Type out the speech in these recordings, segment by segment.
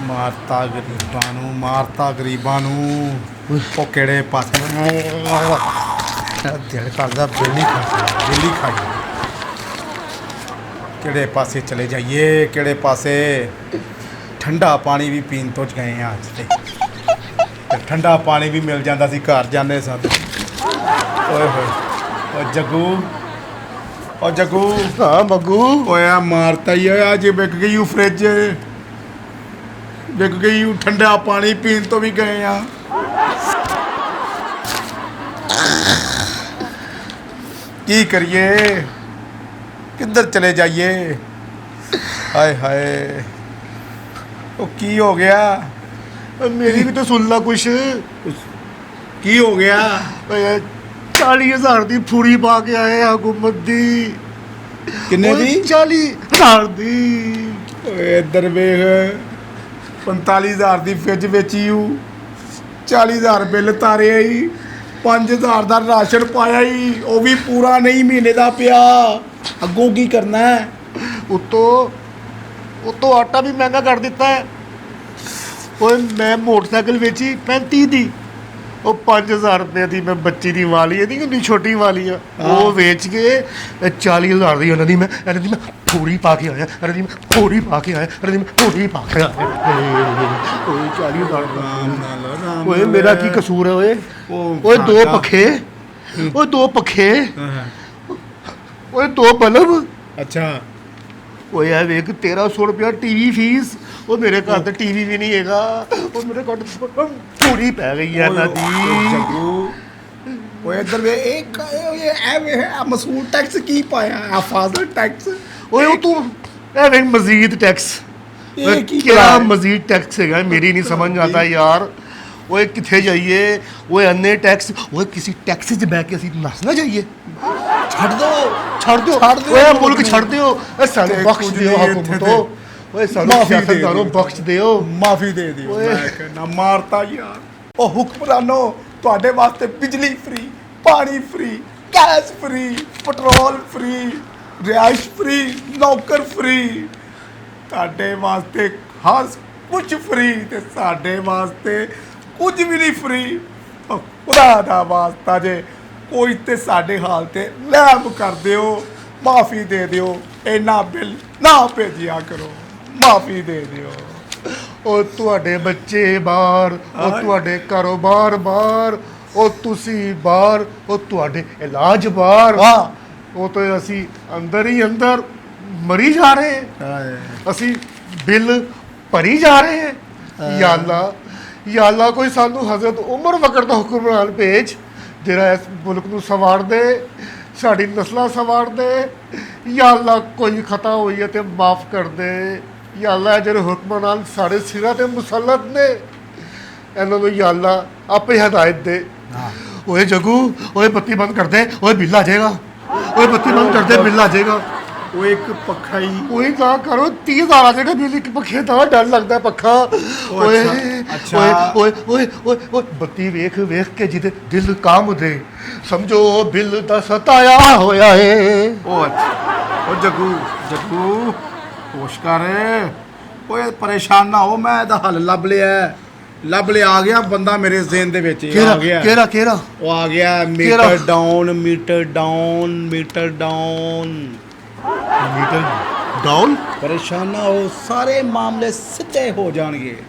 ਮਾਰਤਾ ਗਰੀਬਾਂ ਨੂੰ ਉਹ ਕਿਹੜੇ ਪਾਸੇ ਦਿਲ ਕਰਦਾ ਬੇਲੀ ਖਾ ਗਈ ਕਿਹੜੇ ਪਾਸੇ ਚਲੇ ਜਾਈਏ ਕਿਹੜੇ ਪਾਸੇ ਠੰਡਾ ਪਾਣੀ ਵੀ ਪੀਣ ਤੋਂ ਗਏ ਆ ਅੱਜ ਤੇ ਠੰਡਾ ਪਾਣੀ ਵੀ ਮਿਲ ਜਾਂਦਾ ਸੀ ਘਰ ਜਾਂਦੇ ਸਾਂ ਓਏ ਹੋਏ ਓ ਜੱਗੂ ਹਾਂ ਬੱਗੂ ਓਏ ਆ ਮਾਰਤਾ ਹੀ ਆ ਜੇ ਵਿਕ ਗਈ ਉਹ ਫ੍ਰਿਜ ਵਿਕ ਗਈ ਉਹ ਠੰਡਾ ਪਾਣੀ ਪੀਣ ਤੋਂ ਵੀ ਗਏ ਆ ਕੀ ਕਰੀਏ ਕਿੱਧਰ ਚਲੇ ਜਾਈਏ ਹਾਏ ਹਾਏ ਉਹ ਕੀ ਹੋ ਗਿਆ ਮੇਰੀ ਵੀ ਤਾਂ ਸੁਣ ਲਾ ਕੁਛ ਕੀ ਹੋ ਗਿਆ ਓਏ 40,000 ਦੀ ਫੂੜੀ ਪਾ ਕੇ ਆਏ ਆ ਹਕੂਮਤ ਦੀ ਕਿੰਨੇ ਦੀ 40,000 ਦੀ ਓਏ ਇੱਧਰ ਵੇਖ 45,000 ਦੀ ਫ੍ਰਿਜ ਵੇਚੀ ਹੂੰ 40,000 ਬਿੱਲ ਤਾਰਿਆ ਹੀ 5,000 ਦਾ ਰਾਸ਼ਨ ਪਾਇਆ ਹੀ ਉਹ ਵੀ ਪੂਰਾ ਨਹੀਂ ਮਹੀਨੇ ਦਾ ਪਿਆ ਅੱਗੋਂ ਕੀ ਕਰਨਾ ਹੈ ਉਤੋਂ ਆਟਾ ਵੀ ਮਹਿੰਗਾ ਕਰ ਦਿੱਤਾ ਹੈ ਓਏ ਮੈਂ ਮੋਟਰਸਾਈਕਲ ਵੇਚੀ 35 ਦੀ ਉਹ 5,000 ਰੁਪਏ ਦੀ ਮੈਂ ਬੱਚੀ ਦੀ ਵਾਲੀ ਇਹਦੀ ਕਿੰਨੀ ਛੋਟੀ ਵਾਲੀ ਆ ਉਹ ਵੇਚ ਕੇ 40,000 ਦੀ ਇਹਨਾਂ ਦੀ ਮੈਂ ਫੂੜੀ ਪਾ ਕੇ ਆਇਆ ਓਏ 40,000 ਓਏ ਮੇਰਾ ਕੀ ਕਸੂਰ ਹੈ ਓਏ ਦੋ ਪੱਖੇ ਓਏ ਦੋ ਬਲਬ ਅੱਛਾ ਓਏ ਆ ਵੇਖ 1,300 ਰੁਪਇਆ ਟੀਵੀ ਫੀਸ ਉਹ ਮੇਰੇ ਘਰ ਤੇ ਟੀਵੀ ਵੀ ਨਹੀਂ ਹੈਗਾ ਉਹ ਮੇਰੇ ਘਰ ਪੂਰੀ ਪੈ ਗਈ ਹੈ ਇਹਨਾਂ ਦੀ ਓਏ ਇੱਧਰ ਵੇ ਇਹ ਮਸੂਲ ਟੈਕਸ ਕੀ ਪਾਇਆ ਆ ਫਾਜ਼ਲ ਟੈਕਸ ਓਏ ਉਹ ਤੂੰ ਇਹ ਵੇਖ ਮਜ਼ੀਦ ਟੈਕਸ ਇਹ ਕੀ ਕਿਹੜਾ ਮਜ਼ੀਦ ਟੈਕਸ ਹੈਗਾ ਮੇਰੀ ਨਹੀਂ ਸਮਝ ਆਉਂਦਾ ਯਾਰ ਓਏ ਕਿੱਥੇ ਜਾਈਏ ਓਏ ਅੰਨੇ ਟੈਕਸ ਓਏ ਕਿਸੇ ਟੈਕਸੀ 'ਚ ਬਹਿ ਕੇ ਅਸੀਂ ਨੱਸ ਨਾ ਜਾਈਏ ਛੱਡ ਦਿਓ ਓਏ ਮੁਲਕ ਛੱਡ ਦਿਓ ਸਾਨੂੰ ਬਖਸ਼ ਦਿਓ ਹਕੂਮਤੋ ਓਏ ਸਾਨੂੰ ਸਿਆਸਤਦਾਨੋਂ ਬਖਸ਼ ਦਿਓ ਮਾਫੀ ਦੇ ਦਿਓ ਮੈਂ ਕਹਿੰਦਾ ਮਾਰਤਾ ਯਾਰ ਉਹ ਹੁਕਮਰਾਨੋ ਤੁਹਾਡੇ ਵਾਸਤੇ ਬਿਜਲੀ ਫ੍ਰੀ ਪਾਣੀ free gas free petrol free ਰਿਹਾਇਸ਼ ਫ੍ਰੀ ਨੌਕਰ ਫ੍ਰੀ ਤੁਹਾਡੇ ਵਾਸਤੇ ਹਰ ਕੁਝ ਫ੍ਰੀ ਤੇ ਸਾਡੇ ਵਾਸਤੇ ਕੁਝ ਵੀ ਨਹੀਂ ਫ੍ਰੀ ਖੁਦਾ ਦਾ ਵਾਸਤਾ ਜੇ ਕੋਈ ਤੇ ਸਾਡੇ ਹਾਲ ਤੇ ਰਹਿਮ ਕਰ ਦਿਓ ਮਾਫੀ ਦੇ ਦਿਓ ਇੰਨਾ ਬਿੱਲ ਨਾ ਭੇਜਿਆ ਕਰੋ ਮਾਫੀ ਦੇ ਦਿਓ ਉਹ ਤੁਹਾਡੇ ਬੱਚੇ ਬਾਹਰ ਉਹ ਤੁਹਾਡੇ ਕਾਰੋਬਾਰ ਬਾਹਰ ਉਹ ਤੁਸੀਂ ਬਾਹਰ ਉਹ ਤੁਹਾਡੇ ਇਲਾਜ ਬਾਹਰ ਉਹ ਤਾਂ ਅਸੀਂ ਅੰਦਰ ਹੀ ਅੰਦਰ ਮਰੀ ਜਾ ਰਹੇ ਅਸੀਂ ਬਿੱਲ ਭਰੀ ਜਾ ਰਹੇ ਹਾਂ ਯਾ ਅੱਲਾ ਕੋਈ ਸਾਨੂੰ ਹਜ਼ਰਤ ਉਮਰ ਵਕਰ ਦਾ ਹੁਕਮਰਾਨ ਭੇਜ ਜਿਹੜਾ ਇਸ ਮੁਲਕ ਨੂੰ ਸੰਵਾਰ ਦੇ ਸਾਡੀ ਨਸਲਾਂ ਸੰਵਾਰ ਦੇ ਯਾ ਅੱਲਾ ਕੋਈ ਖਤਾ ਹੋਈ ਹੈ ਤੇ ਮਾਫ ਕਰ ਦੇ ਯਾ ਅੱਲਾ ਜਿਹੜੇ ਹੁਕਮਰਾਨ ਸਾਡੇ ਸਿਰਾਂ ਤੇ ਮੁਸੱਲਤ ਨੇ ਇਹਨਾਂ ਨੂੰ ਯਾ ਅੱਲਾ ਆਪੇ ਹਦਾਇਤ ਦੇ ਓਏ ਜਗੂ ਓਏ ਬੱਤੀ ਬੰਦ ਕਰ ਦੇ ਓਏ ਬਿੱਲ ਆ ਜਾਏਗਾ ਓਏ ਬੱਤੀ ਬੰਦ ਕਰ ਦੇ ਬਿੱਲ ਆ ਜਾਏਗਾ ਉਹ ਇੱਕ ਪੱਖਾ ਹੀ ਉਹੀ ਤਾਂ ਕਰੋ 30,000 ਆ ਜਾਏਗਾ ਬਿੱਲ ਇੱਕ ਪੱਖੇ ਦਾ ਡਰ ਲੱਗਦਾ ਪੱਖਾ ਓਏ ਓਏ ਬੱਤੀ ਵੇਖ ਕੇ ਜਿਹਦੇ ਦਿਲ ਕਾਮ ਦੇ ਸਮਝੋ ਬਿੱਲ ਦਾ ਸਤਾਇਆ ਹੋਇਆ ਏ ਉਹ ਅੱਛਾ ਉਹ ਜੱਗੂ ਹੋਸ਼ ਕਰ ਓਏ ਪਰੇਸ਼ਾਨ ਨਾ ਹੋ ਮੈਂ ਇਹਦਾ ਹੱਲ ਲੱਭ ਲਿਆ ਆ ਗਿਆ ਬੰਦਾ ਮੇਰੇ ਜ਼ਿਹਨ ਦੇ ਵਿੱਚ ਆ ਗਿਆ ਕਿਹੜਾ ਉਹ ਆ ਗਿਆ ਮੀਟਰ ਡਾਊਨ ਪਰੇਸ਼ਾਨ ਨਾ ਹੋ ਸਾਰੇ ਮਾਮਲੇ ਸਿੱਧੇ ਹੋ ਜਾਣਗੇ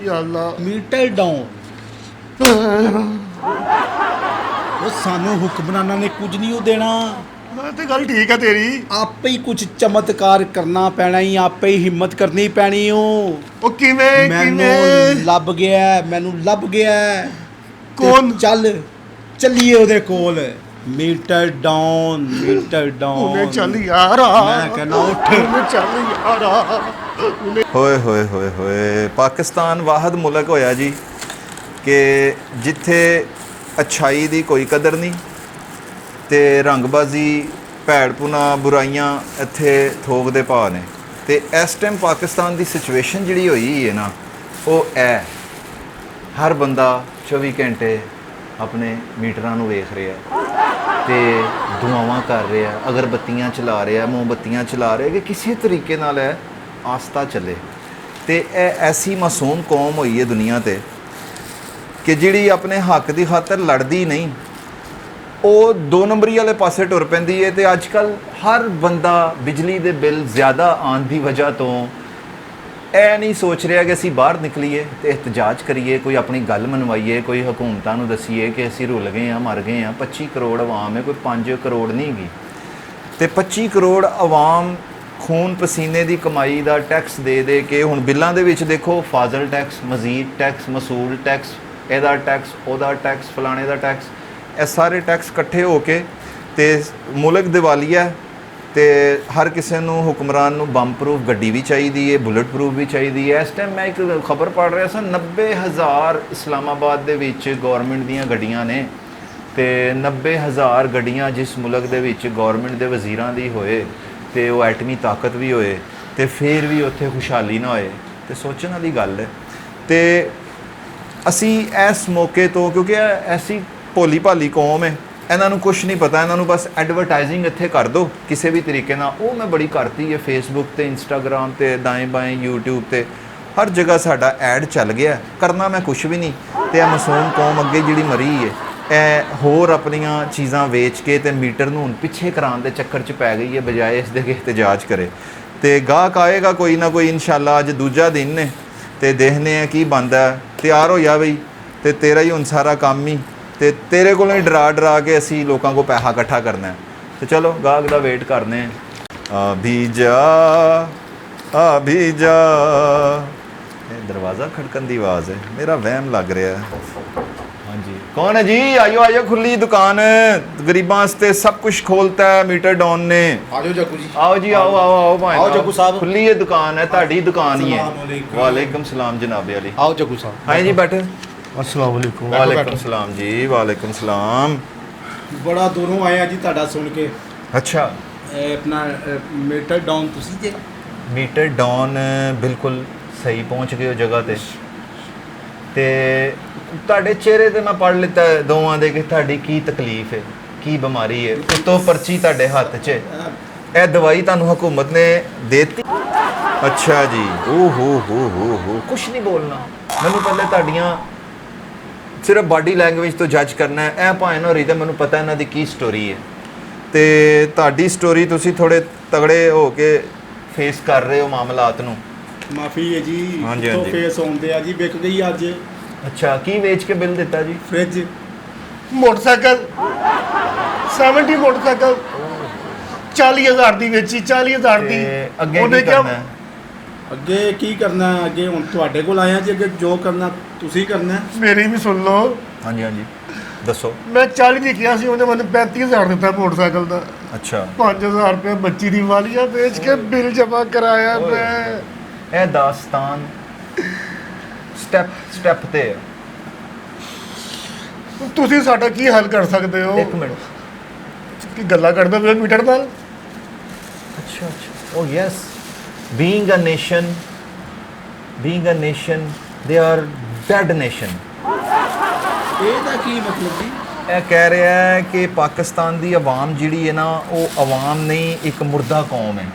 ਯਾ ਅੱਲਾ ਮੀਟਰ ਡਾਊਨ ਉਹ ਸਾਨੂੰ ਹੁਕਮਰਾਨਾਂ ਨੇ ਕੁਝ ਨਹੀਂ ਉਹ ਦੇਣਾ ਮੈਂ ਤੇ ਗੱਲ ਠੀਕ ਹੈ ਤੇਰੀ ਆਪੇ ਹੀ ਕੁਝ ਚਮਤਕਾਰ ਕਰਨਾ ਪੈਣਾ ਹੀ ਆਪੇ ਹੀ ਹਿੰਮਤ ਕਰਨੀ ਪੈਣੀ ਉਹ ਕਿਵੇਂ ਮੈਨੂੰ ਲੱਭ ਗਿਆ ਕੌਣ ਚੱਲੀਏ ਉਹਦੇ ਕੋਲ ਮੀਟਰ ਡਾਊਨ ਉਹਨੇ ਚੱਲ ਯਾਰ ਮੈਂ ਕਹਿੰਦਾ ਉੱਠ ਚੱਲ ਯਾਰ ਹੋਏ ਪਾਕਿਸਤਾਨ ਵਾਹਦ ਮੁਲਕ ਹੋਇਆ ਜੀ ਕਿ ਜਿੱਥੇ ਅੱਛਾਈ ਦੀ ਕੋਈ ਕਦਰ ਨਹੀਂ ਤੇ ਰੰਗਬਾਜ਼ੀ ਭੈੜਪੁਣਾ ਬੁਰਾਈਆਂ ਇੱਥੇ ਥੋਕ ਦੇ ਭਾਅ ਨੇ ਤੇ ਇਸ ਟਾਈਮ ਪਾਕਿਸਤਾਨ ਦੀ ਸਿਚੁਏਸ਼ਨ ਜਿਹੜੀ ਹੋਈ ਹੈ ਨਾ ਉਹ ਹੈ ਹਰ ਬੰਦਾ 24 ਘੰਟੇ ਆਪਣੇ ਮੀਟਰਾਂ ਨੂੰ ਵੇਖ ਰਿਹਾ ਤੇ ਦੁਆਵਾਂ ਕਰ ਰਿਹਾ ਅਗਰਬੱਤੀਆਂ ਚਲਾ ਰਿਹਾ ਮੋਮਬੱਤੀਆਂ ਚਲਾ ਰਿਹਾ ਕਿ ਕਿਸੇ ਤਰੀਕੇ ਨਾਲ ਹੈ ਆਸਤਾ ਚੱਲੇ ਤੇ ਇਹ ਐਸੀ ਮਾਸੂਮ ਕੌਮ ਹੋਈ ਹੈ ਦੁਨੀਆ ਤੇ ਕਿ ਜਿਹੜੀ ਆਪਣੇ ਹੱਕ ਦੀ ਖਾਤਰ ਲੜਦੀ ਨਹੀਂ, ਉਹ 2 ਨੰਬਰੀ ਵਾਲੇ ਪਾਸੇ ਟੁਰ ਪੈਂਦੀ ਹੈ। ਤੇ ਅੱਜ ਕੱਲ ਹਰ ਬੰਦਾ ਬਿਜਲੀ ਦੇ ਬਿੱਲ ਜ਼ਿਆਦਾ ਆਉਣ ਦੀ ਵਜ੍ਹਾ ਤੋਂ ਇਹ ਨਹੀਂ ਸੋਚ ਰਿਹਾ ਕਿ ਅਸੀਂ ਬਾਹਰ ਨਿਕਲੀਏ ਤੇ ਇhtਜਾਜ ਕਰੀਏ, ਕੋਈ ਆਪਣੀ ਗੱਲ ਮਨਵਾਈਏ, ਕੋਈ ਹਕੂਮਤਾਂ ਨੂੰ ਦਸੀਏ ਕਿ ਅਸੀਂ ਰੁੱਲ ਗਏ ਹਾਂ, ਮਰ ਗਏ ਹਾਂ। 25 ਕਰੋੜ ਆਵਾਮ ਹੈ, ਕੋਈ 5 ਕਰੋੜ ਨਹੀਂ ਹੈਗੀ। ਤੇ 25 ਕਰੋੜ ਆਵਾਮ ਖੂਨ ਪਸੀਨੇ ਦੀ ਕਮਾਈ ਦਾ ਟੈਕਸ ਦੇ ਕੇ ਹੁਣ ਬਿੱਲਾਂ ਦੇ ਵਿੱਚ ਦੇਖੋ, ਫਾਜ਼ਲ ਟੈਕਸ, ਮਜ਼ੀਦ ਟੈਕਸ, ਮਸੂਲ ਟੈਕਸ, ਇਹਦਾ ਟੈਕਸ, ਉਹਦਾ ਟੈਕਸ, ਫਲਾਣੇ ਦਾ ਟੈਕਸ, ਇਹ ਸਾਰੇ ਟੈਕਸ ਇਕੱਠੇ ਹੋ ਕੇ ਤੇ ਮੁਲਕ ਦਿਵਾਲੀਆ। ਤੇ ਹਰ ਕਿਸੇ ਨੂੰ, ਹੁਕਮਰਾਨ ਨੂੰ ਬੰਬ ਪ੍ਰੂਫ ਗੱਡੀ ਵੀ ਚਾਹੀਦੀ ਹੈ, ਬੁਲਟ ਪ੍ਰੂਫ ਵੀ ਚਾਹੀਦੀ ਹੈ। ਇਸ ਟਾਈਮ ਮੈਂ ਇੱਕ ਖਬਰ ਪੜ੍ਹ ਰਿਹਾ ਸਾਂ, 90,000 ਇਸਲਾਮਾਬਾਦ ਦੇ ਵਿੱਚ ਗੌਰਮੈਂਟ ਦੀਆਂ ਗੱਡੀਆਂ ਨੇ ਤੇ 90,000 ਗੱਡੀਆਂ ਜਿਸ ਮੁਲਕ ਦੇ ਵਿੱਚ ਗੌਰਮੈਂਟ ਦੇ ਵਜ਼ੀਰਾਂ ਦੀ ਹੋਏ ਤੇ ਉਹ ਐਟਮੀ ਤਾਕਤ ਵੀ ਹੋਏ ਤੇ ਫਿਰ ਵੀ ਉੱਥੇ ਖੁਸ਼ਹਾਲੀ ਨਾ ਹੋਏ, ਤੇ ਸੋਚਣ ਵਾਲੀ ਗੱਲ ਹੈ। ਤੇ ਅਸੀਂ ਇਸ ਮੌਕੇ ਤੋਂ, ਕਿਉਂਕਿ ਇਹ ਐਸੀ ਭੋਲੀ ਭਾਲੀ ਕੌਮ ਹੈ, ਇਹਨਾਂ ਨੂੰ ਕੁਝ ਨਹੀਂ ਪਤਾ, ਇਹਨਾਂ ਨੂੰ ਬਸ ਐਡਵਰਟਾਈਜ਼ਿੰਗ ਇੱਥੇ ਕਰ ਦਿਓ ਕਿਸੇ ਵੀ ਤਰੀਕੇ ਨਾਲ। ਉਹ ਮੈਂ ਬੜੀ ਕਰਤੀ ਹੈ ਫੇਸਬੁੱਕ ਤੇ, ਇੰਸਟਾਗ੍ਰਾਮ ਤੇ, ਦਾएं ਬਾएं YouTube ਤੇ, ਹਰ ਜਗ੍ਹਾ ਸਾਡਾ ਐਡ ਚੱਲ ਗਿਆ। ਕਰਨਾ ਮੈਂ ਕੁਝ ਵੀ ਨਹੀਂ। ਤੇ ਇਹ ਮਾਸੂਮ ਕੌਮ ਅੱਗੇ ਜਿਹੜੀ ਮਰੀ ਹੈ, ਇਹ ਹੋਰ ਆਪਣੀਆਂ ਚੀਜ਼ਾਂ ਵੇਚ ਕੇ ਤੇ ਮੀਟਰ ਨੂੰ ਹੁਣ ਪਿੱਛੇ ਕਰਾਉਣ ਦੇ ਚੱਕਰ 'ਚ ਪੈ ਗਈ ਹੈ, ਬਜਾਏ ਇਸ ਦੇ ਕਿ ਇhtਜਾਜ ਕਰੇ। ਤੇ ਗਾਹਕ ਆਏਗਾ ਕੋਈ ਨਾ ਕੋਈ ਇਨਸ਼ਾਅੱਲਾ। ਅੱਜ ਦੂਜਾ ਦਿਨ ਨੇ ਤੇ ਦੇਖਦੇ ਆ ਕੀ ਬਣਦਾ। ਤਿਆਰ ਹੋ ਜਾ ਬਈ, ਤੇ ਤੇਰਾ ਹੀ ਹੁਣ ਸਾਰਾ ਕੰਮ ਹੀ, ਤੇ ਤੇਰੇ ਕੋਲੋਂ ਹੀ ਡਰਾ ਕੇ ਅਸੀਂ ਲੋਕਾਂ ਕੋਲ ਪੈਸਾ ਇਕੱਠਾ ਕਰਨਾ ਹੈ। ਤੇ ਚਲੋ ਗਾਹਕ ਦਾ ਵੇਟ ਕਰਨੇ ਆ। ਅਭੀ ਜਾ ਇਹ ਦਰਵਾਜ਼ਾ ਖੜਕਣ ਦੀ ਆਵਾਜ਼ ਹੈ, ਮੇਰਾ ਵਹਿਮ ਲੱਗ ਰਿਹਾ ਹੈ। ਹਾਂਜੀ, ਕੌਣ ਹੈ ਜੀ? ਆਇਓ ਖੁੱਲੀ ਦੁਕਾਨ, ਗਰੀਬਾਂ ਵਾਸਤੇ ਸਭ ਕੁਝ ਖੋਲਤਾ ਹੈ ਮੀਟਰ ਡਾਊਨ ਨੇ। ਆਜੋ ਜੱਗੂ ਜੀ, ਆਓ ਜੀ, ਆਓ ਭਾਈ, ਆਓ ਜੱਗੂ ਸਾਹਿਬ। ਖੁੱਲੀ ਹੈ ਦੁਕਾਨ, ਹੈ ਤੁਹਾਡੀ ਦੁਕਾਨ ਹੀ ਹੈ। ਵਾਲੇਕਮ ਸਲਾਮ ਜਨਾਬੇ ਅਲੀ। ਆਓ ਜੱਗੂ ਸਾਹਿਬ। ਹਾਂ ਜੀ, ਬੈਠੋ। अस्सलाम वालेकुम। ਵਾਲੇਕਮ ਸਲਾਮ ਜੀ, ਵਾਲੇਕਮ ਸਲਾਮ। ਬੜਾ ਦੂਰੋਂ ਆਏ ਆ ਜੀ ਤੁਹਾਡਾ ਸੁਣ ਕੇ। ਅੱਛਾ, ਇਹ ਆਪਣਾ ਮੀਟਰ ਡਾਊਨ ਤੁਸੀਂ ਜੇ? ਮੀਟਰ ਡਾਊਨ ਬਿਲਕੁਲ ਸਹੀ ਪਹੁੰਚ ਗਏ ਹੋ ਜਗ੍ਹਾ ਤੇ। ਤੇ ਤੁਹਾਡੇ ਚਿਹਰੇ ਤੇ ਮੈਂ ਪੜ੍ਹ ਲਿੱਤਾ ਦੋਵਾਂ ਦੇ ਕਿ ਤੁਹਾਡੀ ਕੀ ਤਕਲੀਫ ਹੈ, ਕੀ ਬਿਮਾਰੀ ਹੈ। ਉੱਤੋਂ ਪਰਚੀ ਤੁਹਾਡੇ ਹੱਥ 'ਚ, ਇਹ ਦਵਾਈ ਤੁਹਾਨੂੰ ਹਕੂਮਤ ਨੇ ਦੇਤੀ। ਅੱਛਾ ਜੀ, ਓ ਹੋ ਕੁਛ ਨਹੀਂ ਬੋਲਣਾ। ਮੈਨੂੰ ਪਹਿਲੇ ਤੁਹਾਡੀਆਂ ਸਿਰਫ ਬਾਡੀ ਲੈਂਗੁਏਜ ਤੋਂ ਜੱਜ ਕਰਨਾ ਹੈ। ਇਹ ਭਾਵੇਂ ਨਾ ਹੋ ਰਹੀ ਤਾਂ ਮੈਨੂੰ ਪਤਾ ਇਹਨਾਂ ਦੀ ਕੀ ਸਟੋਰੀ ਹੈ, ਤੇ ਤੁਹਾਡੀ ਸਟੋਰੀ ਤੁਸੀਂ ਥੋੜੇ ਤਗੜੇ ਹੋ ਕੇ ਫੇਸ ਕਰ ਰਹੇ ਹੋ ਮਾਮਲਾਤ ਨੂੰ। ਮਾਫੀ ਹੈ ਜੀ, ਹਾਂਜੀ, ਤੋਂ ਹਾਂਜੀ। ਫੇਸ ਆਉਂਦੇ ਆ ਜੀ। ਵਿਕ ਗਈ ਅੱਜ ਅੱਛਾ, ਕੀ ਵੇਚ ਕੇ ਬਿੱਲ ਦਿੱਤਾ ਜੀ? ਫ੍ਰਿਜ। मोटरसाइकिल 70 मोटरसाइकिल 40,000 ਦੀ ਵੇਚੀ, 40,000 ਦੀ। ਤੇ ਅੱਗੇ ਉਹਨੇ ਕੀ ਕਿਹਾ ਕਰਨਾ ਹੈ? ਅੱਗੇ ਕੀ ਕਰਨਾ? ਅੱਗੇ ਹੁਣ ਤੁਹਾਡੇ ਕੋਲ ਆਇਆ ਜੀ, ਅੱਗੇ ਜੋ ਕਰਨਾ ਤੁਸੀਂ ਕਰਨਾ। ਮੇਰੀ ਵੀ ਸੁਣ ਲਓ। ਹਾਂਜੀ ਦੱਸੋ। ਮੈਂ 40 ਦੀ ਕਿਹਾ ਸੀ, ਉਹਨੇ ਮੈਨੂੰ 35,000 ਦਿੱਤਾ ਮੋਟਰਸਾਈਕਲ ਦਾ। ਅੱਛਾ, 5,000 ਰੁਪਏ ਬੱਚੀ ਦੀ ਵਾਲੀਆ ਵੇਚ ਕੇ ਬਿੱਲ ਜਮਾ ਕਰਾਇਆ ਮੈਂ। ਇਹ ਦਾਸਤਾਨ ਸਟੈਪ ਤੇ ਹੈ। ਤੁਸੀਂ ਸਾਡਾ ਕੀ ਹੱਲ ਕਰ ਸਕਦੇ ਹੋ? ਇੱਕ ਮਿੰਟ। ਕੀ ਗੱਲਾਂ ਕਰਦੇ ਪਏ ਮੀਟਰ ਨਾਲ? ਅੱਛਾ, ਓ yes, being a nation, they are dead nation. ਇਹਦਾ ਕੀ ਮਤਲਬ ਜੀ? ਇਹ ਕਹਿ ਰਿਹਾ ਹੈ ਕਿ ਪਾਕਿਸਤਾਨ ਦੀ ਆਵਾਮ ਜਿਹੜੀ ਹੈ ਨਾ, ਉਹ ਆਵਾਮ ਨਹੀਂ, ਇੱਕ ਮੁਰਦਾ ਕੌਮ ਹੈ।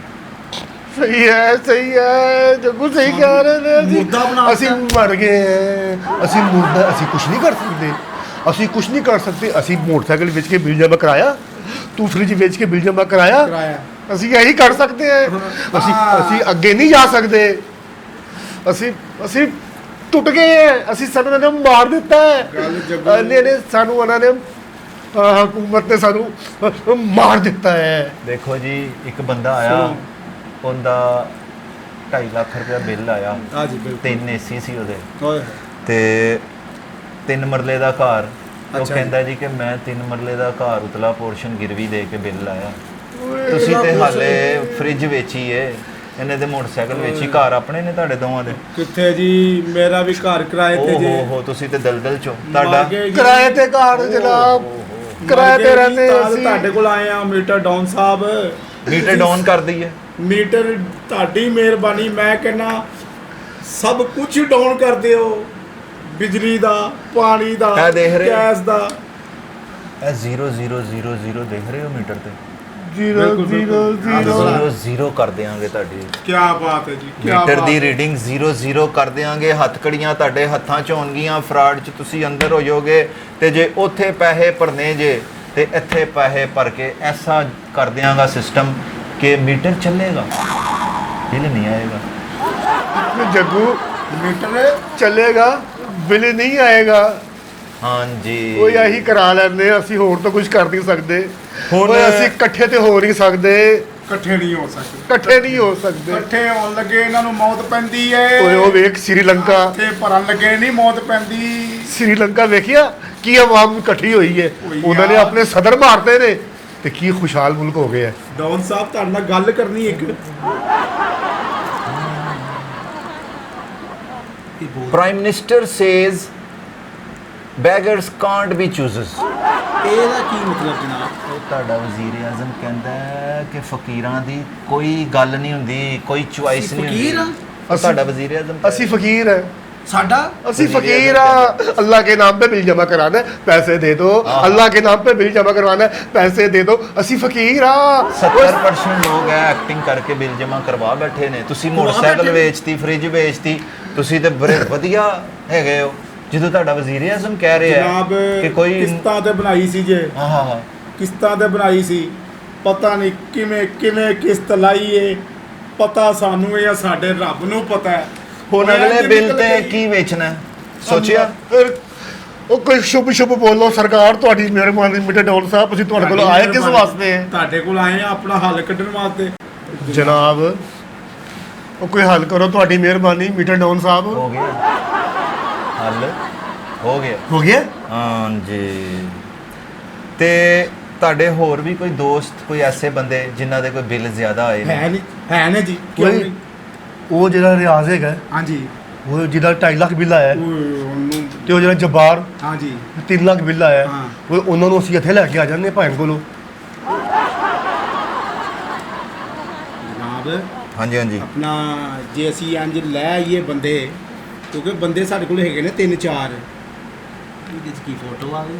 ਸਹੀ ਹੈ ਜੱਗੂ, ਸਹੀ ਕਹਿ ਰਹੇ ਨੇ। ਮੁਰਦਾ ਬਣਾ ਅਸੀਂ ਮਰ ਗਏ ਹਾਂ, ਅਸੀਂ ਮੁਰਦਾ, ਅਸੀਂ ਕੁਝ ਨਹੀਂ ਕਰ ਸਕਦੇ, ਅਸੀਂ ਕੁਝ ਨਹੀਂ ਕਰ ਸਕਦੇ। ਅਸੀਂ ਮੋਟਰਸਾਈਕਲ ਵੇਚ ਕੇ ਬਿੱਲ ਜਮਾ ਕਰਾਇਆ, ਤੂੰ ਫ੍ਰਿਜ ਵੇਚ ਕੇ ਬਿੱਲ ਜਮਾ ਕਰਾਇਆ। ਅਸੀਂ ਇਹੀ ਕਰ ਸਕਦੇ ਹਾਂ। ਅਸੀਂ ਅੱਗੇ ਨਹੀਂ ਜਾ ਸਕਦੇ। ਅਸੀਂ ਟੁੱਟ ਗਏ हैं। ਅਸੀਂ ਸਾਨੂੰ ਨੇ ਮਾਰ ਦਿੱਤਾ ਹੈ। ਨੇ ਸਾਨੂੰ ਉਹਨਾਂ ਨੇ ਹਕੂਮਤ ਨੇ ਸਾਨੂੰ ਮਾਰ ਦਿੱਤਾ ਹੈ। ਦੇਖੋ ਜੀ, ਇੱਕ ਬੰਦਾ ਆਇਆ, ਉਹਦਾ 2.5 ਲੱਖ ਰੁਪਇਆ ਬਿੱਲ ਆਇਆ। ਹਾਂਜੀ ਬਿਲਕੁਲ। 3 ਏਸੀ ਸੀ ਉਹਦੇ, ਓਏ ਤੇ 3 ਮਰਲੇ ਦਾ ਘਰ। ਉਹ ਅੱਛਾ ਕਹਿੰਦਾ ਜੀ ਕਿ ਮੈਂ 3 ਮਰਲੇ ਦਾ ਘਰ ਉਤਲਾ ਪੋਰਸ਼ਨ ਗਿਰਵੀ ਦੇ ਕੇ ਬਿੱਲ ਆਇਆ। ਓਏ, ਤੁਸੀਂ ਤੇ ਹਾਲੇ ਫ੍ਰਿਜ ਵੇਚੀ ਏ, ਇਹਨੇ ਤੇ ਮੋਟਰਸਾਈਕਲ ਵੇਚੀ। ਘਰ ਆਪਣੇ ਨੇ ਤੁਹਾਡੇ ਦੋਵਾਂ ਦੇ? ਕਿੱਥੇ ਜੀ, ਮੇਰਾ ਵੀ ਘਰ ਕਿਰਾਏ ਤੇ ਜੇ। ਓਹੋ, ਤੁਸੀਂ ਤੇ ਦਲਦਲ ਚੋਂ। ਤੁਹਾਡਾ ਕਿਰਾਏ ਤੇ ਘਰ ਜਨਾਬ, ਕਿਰਾਏ ਤੇ ਰਹਿੰਦੇ ਅਸੀਂ। ਤੁਹਾਡੇ ਕੋਲ ਆਏ ਆ ਮੀਟਰ ਡਾਊਨ ਸਾਹਿਬ। ਮੀਟਰ ਡਾਊਨ ਕਰ ਦਈਏ? ਮੀਟਰ ਤੁਹਾਡੀ ਮਿਹਰਬਾਨੀ, ਮੈਂ ਕਹਿੰਦਾ ਸਭ ਕੁਝ ਡਾਊਨ ਕਰ ਦਿਓ। ਬਿਜਲੀ ਦਾ, ਪਾਣੀ ਦਾ, ਇਹ ਦੇਖ ਰਹੇ ਹੋ? ਗੈਸ ਦਾ। ਇਹ 0000 ਦੇਖ ਰਹੇ ਹੋ ਮੀਟਰ ਤੇ? 0 0 ਕਰ ਦਿਆਂਗੇ ਤੁਹਾਡੀ ਕੀ ਬਾਤ ਹੈ ਜੀ, ਕੀ ਮੀਟਰ ਬਾਤ ਦੀ ਹੈ। ਰੀਡਿੰਗ 0 0 ਕਰ ਦਿਆਂਗੇ। ਹੱਥ ਕੜੀਆਂ ਤੁਹਾਡੇ ਹੱਥਾਂ 'ਚ ਹੋਣਗੀਆਂ, ਫਰਾਡ 'ਚ ਤੁਸੀਂ ਅੰਦਰ ਹੋ ਜਾਓਗੇ। ਤੇ ਜੇ ਉੱਥੇ ਪੈਸੇ ਭਰਨੇ ਜੇ ਤੇ ਇੱਥੇ ਪੈਸੇ ਭਰ ਕੇ ਐਸਾ ਕਰ ਦਿਆਂਗਾ ਸਿਸਟਮ ਕਿ ਮੀਟਰ ਚੱਲੇਗਾ, ਬਿੱਲ ਨਹੀਂ ਆਏਗਾ। ਜੱਗੂ ਮੀਟਰ ਚੱਲੇਗਾ, ਬਿੱਲ ਨਹੀਂ ਆਏਗਾ। ਹਾਂਜੀ ਓਏ ਇਹੀ ਕਰਾ ਲੈਂਦੇ ਆ, ਅਸੀਂ ਹੋਰ ਤਾਂ ਕੁਝ ਕਰ ਨਹੀਂ ਸਕਦੇ। ਹੁਣ ਓਏ ਅਸੀਂ ਇਕੱਠੇ ਤੇ ਹੋ ਨਹੀਂ ਸਕਦੇ, ਇਕੱਠੇ ਨਹੀਂ ਹੋ ਸਕਦੇ, ਇਕੱਠੇ ਨਹੀਂ ਹੋ ਸਕਦੇ। ਇਕੱਠੇ ਹੋਣ ਲੱਗੇ ਇਹਨਾਂ ਨੂੰ ਮੌਤ ਪੈਂਦੀ ਏ। ਓਏ ਉਹ ਵੇਖ ਸ੍ਰੀਲੰਕਾ, ਤੇ ਭਰਨ ਲੱਗੇ ਨਹੀਂ ਮੌਤ ਪੈਂਦੀ। ਸ੍ਰੀਲੰਕਾ ਵੇਖਿਆ ਕੀ ਆਵਾਮ ਇਕੱਠੀ ਹੋਈ ਹੈ, ਹੋਈ ਉਹਨਾਂ ਨੇ ਆ। ਆਪਣੇ ਸਦਰ ਮਾਰਦੇ ਨੇ ਤੇ ਕੀ ਖੁਸ਼ਹਾਲ ਮੁਲਕ ਹੋ ਗਿਆ। ਡੌਨ ਸਾਹਿਬ ਤੁਹਾਡੇ ਨਾਲ ਗੱਲ ਕਰਨੀ ਇੱਕ। Prime minister says beggars can't be ਚੂਜ਼ਸ। ਇਹਦਾ ਕੀ ਮਤਲਬ ਜਨਾਬ? ਉਹ ਤੁਹਾਡਾ ਵਜ਼ੀਰ ਆਜ਼ਮ ਕਹਿੰਦਾ ਹੈ ਕਿ ਫਕੀਰਾਂ ਦੀ ਕੋਈ ਗੱਲ ਨਹੀਂ ਹੁੰਦੀ, ਕੋਈ ਚੁਆਇਸ ਨਹੀਂ ਹੁੰਦੀ। ਫਕੀਰ ਆ? ਉਹ ਤੁਹਾਡਾ ਵਜ਼ੀਰ ਆਜ਼ਮ ਅਸੀਂ ਫਕੀਰ ਹੈ, ਸਾਡਾ ਅਸੀਂ वज़ीर फकीर आज़म अल्लाह के नाम पे बिल जमा कराना है, पैसे दे दो। हाँ। अल्लाह के नाम पे बिल जमा करवाना है, पैसे दे दो। ਅਸੀਂ ਫਕੀਰ ਆ। 70% ਲੋਕ ਹੈ ਐਕਟਿੰਗ ਕਰਕੇ ਬਿੱਲ ਜਮਾ ਕਰਵਾ ਬੈਠੇ ਨੇ। ਤੁਸੀਂ ਮੋਟਰਸਾਈਕਲ ਬੈਠੇ ਨੇ। ਵੇਚਤੀ, ਫ੍ਰਿਜ ਵੇਚਤੀ, ਤੁਸੀਂ ਤੇ ਬੜੇ ਵਧੀਆ ਹੈਗੇ ਹੋ। ਜਦੋਂ ਤੁਹਾਡਾ ਵਜ਼ੀਰ ਆਜ਼ਮ ਕਹਿ ਰਿਹਾ ਜਨਾਬ ਹੈ ਕਿ ਕੋਈ ਕਿਸ਼ਤਾਂ ਤੇ ਬਣਾਈ ਸੀ ਜੇ, ਹਾਂ ਹਾਂ ਹਾਂ ਕਿਸ਼ਤਾਂ ਤੇ ਬਣਾਈ ਸੀ। ਪਤਾ ਨਹੀਂ ਕਿਵੇਂ ਕਿਵੇਂ ਕਿਸ਼ਤ ਲਾਈ ਏ, ਪਤਾ ਸਾਨੂੰ ਇਹ ਆ, ਸਾਡੇ ਰੱਬ ਨੂੰ ਪਤਾ ਹੈ। ਹੁਣ ਅਗਲੇ ਬਿੱਲ ਤੇ ਕੀ ਵੇਚਣਾ ਹੈ? ਸੋਚਿਆ ਫਿਰ ਉਹ ਕੋਈ ਸ਼ੁਭ ਸ਼ੁਭ ਬੋਲੋ। ਸਰਕਾਰ ਤੁਹਾਡੀ ਮਿਹਰਬਾਨੀ। ਮਿੱਟਰ ਡੌਨ ਸਾਹਿਬ, ਅਸੀਂ ਤੁਹਾਡੇ ਕੋਲ ਆਏ ਕਿਸ ਵਾਸਤੇ ਹੈ? ਤੁਹਾਡੇ ਕੋਲ ਆਏ ਆ ਆਪਣਾ ਹੱਲ ਕੱਢਣ ਵਾਸਤੇ। ਜਨਾਬ ਉਹ ਕੋਈ ਹੱਲ ਕਰੋ, ਤੁਹਾਡੀ ਮਿਹਰਬਾਨੀ। ਮਿੱਟਰ ਡੌਨ ਸਾਹਿਬ ਹੋ ਗਿਆ ਹੱਲ ਹੋ ਗਿਆ। ਹੋ ਗਿਆ। ਹਾਂਜੀ ਤੇ ਤੁਹਾਡੇ ਹੋਰ ਵੀ ਕੋਈ ਦੋਸਤ, ਕੋਈ ਐਸੇ ਬੰਦੇ ਜਿਨ੍ਹਾਂ ਦੇ ਕੋਈ ਬਿੱਲ ਜ਼ਿਆਦਾ ਆਏ ਨੇ? ਹੈ ਨਹੀਂ, ਹੈ ਨੇ ਜੀ, ਕਿਉਂ ਕੋਈ ਨਹੀਂ? ਉਹ ਜਿਹੜਾ ਰਿਆਜ਼ ਹੈਗਾ, ਹਾਂਜੀ ਉਹ ਜਿਹਦਾ 2.5 ਲੱਖ ਬਿੱਲ ਆਇਆ ਹੈ, ਉਹਨੂੰ ਤੇ ਉਹ ਜਿਹੜਾ ਜਬਾਰ ਹਾਂਜੀ 3 ਲੱਖ ਬਿੱਲ ਆਇਆ ਹੈ, ਹਾਂ। ਉਹਨਾਂ ਨੂੰ ਅਸੀਂ ਇੱਥੇ ਲੈ ਕੇ ਆ ਜਾਂਦੇ ਹਾਂ ਭਾਈਆਂ ਕੋਲੋਂ। ਜਨਾਬ ਹਾਂਜੀ ਹਾਂਜੀ ਆਪਣਾ ਜੇ ਅਸੀਂ ਇੰਜ ਲੈ ਆਈਏ ਬੰਦੇ, ਕਿਉਂਕਿ ਬੰਦੇ ਸਾਡੇ ਕੋਲ ਹੈਗੇ ਨੇ 3-4। ਇਹਦੇ 'ਚ ਕੀ ਫੋਟੋ ਆ ਗਈ?